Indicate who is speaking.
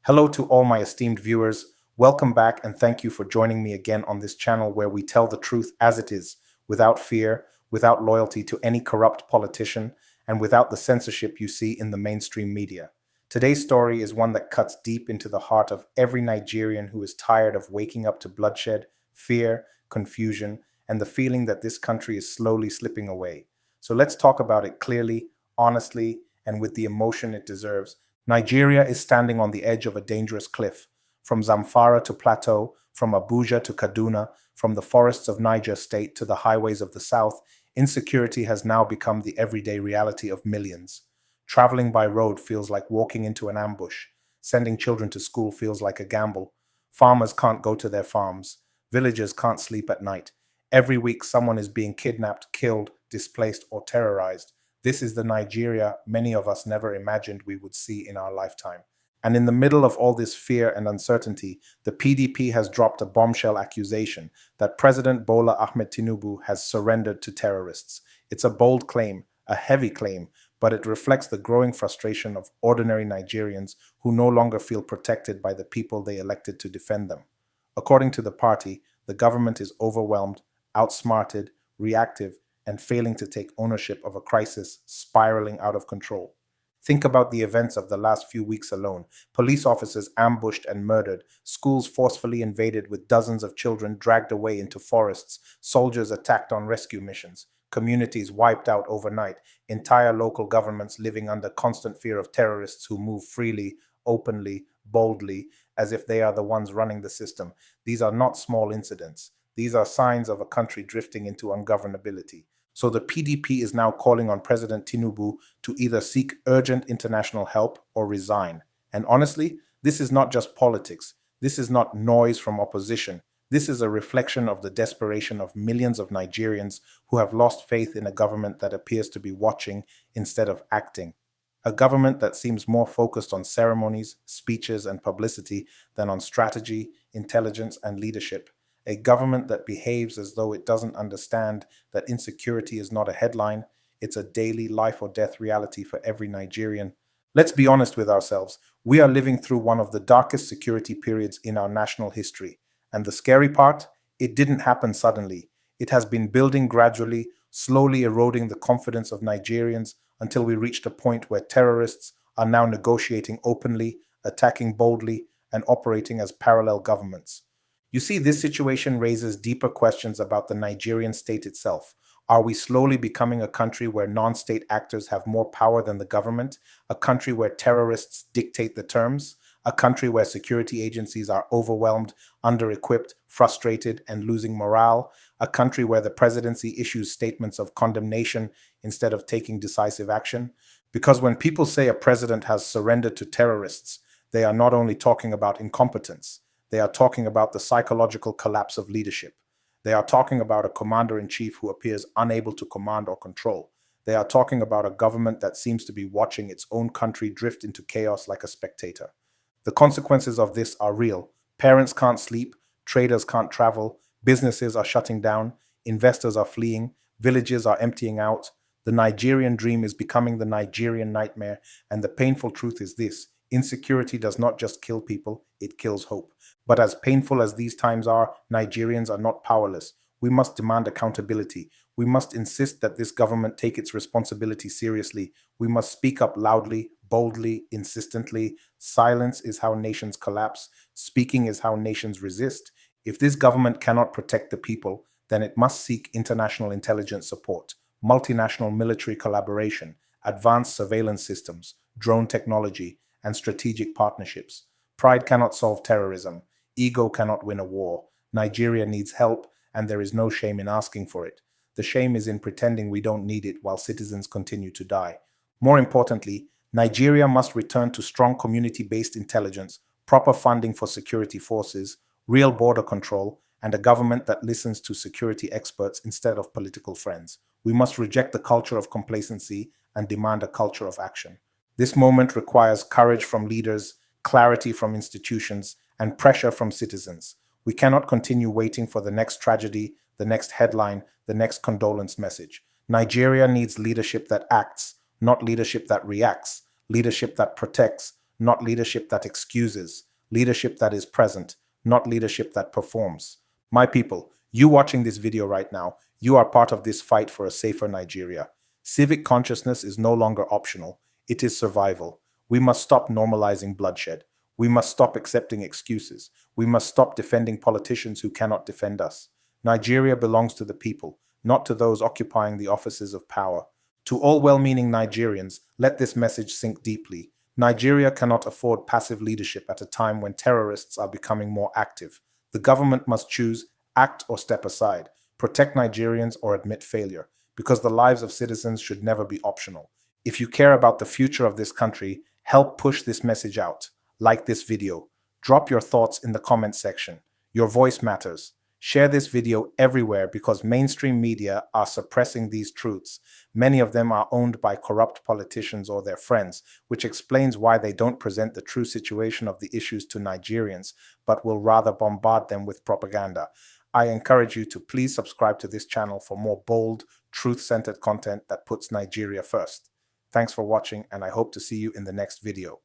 Speaker 1: Hello to all my esteemed viewers. Welcome back and thank you for joining me again on this channel where we tell the truth as it is, without fear, without loyalty to any corrupt politician, and without the censorship you see in the mainstream media. Today's story is one that cuts deep into the heart of every Nigerian who is tired of waking up to bloodshed, fear, confusion, and the feeling that this country is slowly slipping away. So let's talk about it clearly, honestly, and with the emotion it deserves. Nigeria is standing on the edge of a dangerous cliff. From Zamfara to Plateau, from Abuja to Kaduna, from the forests of Niger State to the highways of the south, insecurity has now become the everyday reality of millions. Traveling by road feels like walking into an ambush. Sending children to school feels like a gamble. Farmers can't go to their farms. Villagers can't sleep at night. Every week, someone is being kidnapped, killed, displaced, or terrorized. This is the Nigeria many of us never imagined we would see in our lifetime. And in the middle of all this fear and uncertainty, the PDP has dropped a bombshell accusation that President Bola Ahmed Tinubu has surrendered to terrorists. It's a bold claim, a heavy claim, but it reflects the growing frustration of ordinary Nigerians who no longer feel protected by the people they elected to defend them. According to the party, the government is overwhelmed, outsmarted, reactive, and failing to take ownership of a crisis spiraling out of control. Think about the events of the last few weeks alone. Police officers ambushed and murdered, schools forcefully invaded with dozens of children dragged away into forests, soldiers attacked on rescue missions, communities wiped out overnight, entire local governments living under constant fear of terrorists who move freely, openly, boldly, as if they are the ones running the system. These are not small incidents. These are signs of a country drifting into ungovernability. So the PDP is now calling on President Tinubu to either seek urgent international help or resign. And honestly, this is not just politics. This is not noise from opposition. This is a reflection of the desperation of millions of Nigerians who have lost faith in a government that appears to be watching instead of acting. A government that seems more focused on ceremonies, speeches, and publicity than on strategy, intelligence, and leadership. A government that behaves as though it doesn't understand that insecurity is not a headline, it's a daily life or death reality for every Nigerian. Let's be honest with ourselves. We are living through one of the darkest security periods in our national history. And the scary part? It didn't happen suddenly. It has been building gradually, slowly eroding the confidence of Nigerians until we reached a point where terrorists are now negotiating openly, attacking boldly, and operating as parallel governments. You see, this situation raises deeper questions about the Nigerian state itself. Are we slowly becoming a country where non-state actors have more power than the government? A country where terrorists dictate the terms? A country where security agencies are overwhelmed, under-equipped, frustrated, and losing morale? A country where the presidency issues statements of condemnation instead of taking decisive action? Because when people say a president has surrendered to terrorists, they are not only talking about incompetence. They are talking about the psychological collapse of leadership. They are talking about a commander-in-chief who appears unable to command or control. They are talking about a government that seems to be watching its own country drift into chaos like a spectator. The consequences of this are real. Parents can't sleep, traders can't travel, businesses are shutting down, investors are fleeing, villages are emptying out. The Nigerian dream is becoming the Nigerian nightmare, and the painful truth is this: insecurity does not just kill people, it kills hope. But as painful as these times are, Nigerians are not powerless. We must demand accountability. We must insist that this government take its responsibility seriously. We must speak up loudly, boldly, insistently. Silence is how nations collapse. Speaking is how nations resist. If this government cannot protect the people, then it must seek international intelligence support, multinational military collaboration, advanced surveillance systems, drone technology, and strategic partnerships. Pride cannot solve terrorism. Ego cannot win a war. Nigeria needs help, and there is no shame in asking for it. The shame is in pretending we don't need it while citizens continue to die. More importantly, Nigeria must return to strong community-based intelligence, proper funding for security forces, real border control, and a government that listens to security experts instead of political friends. We must reject the culture of complacency and demand a culture of action. This moment requires courage from leaders, clarity from institutions, and pressure from citizens. We cannot continue waiting for the next tragedy, the next headline, the next condolence message. Nigeria needs leadership that acts, not leadership that reacts, leadership that protects, not leadership that excuses, leadership that is present, not leadership that performs. My people, you watching this video right now, you are part of this fight for a safer Nigeria. Civic consciousness is no longer optional, it is survival. We must stop normalizing bloodshed. We must stop accepting excuses. We must stop defending politicians who cannot defend us. Nigeria belongs to the people, not to those occupying the offices of power. To all well-meaning Nigerians, let this message sink deeply. Nigeria cannot afford passive leadership at a time when terrorists are becoming more active. The government must choose, act or step aside, protect Nigerians or admit failure, because the lives of citizens should never be optional. If you care about the future of this country, help push this message out. Like this video. Drop your thoughts in the comment section. Your voice matters. Share this video everywhere because mainstream media are suppressing these truths. Many of them are owned by corrupt politicians or their friends, which explains why they don't present the true situation of the issues to Nigerians, but will rather bombard them with propaganda. I encourage you to please subscribe to this channel for more bold, truth-centered content that puts Nigeria first. Thanks for watching, and I hope to see you in the next video.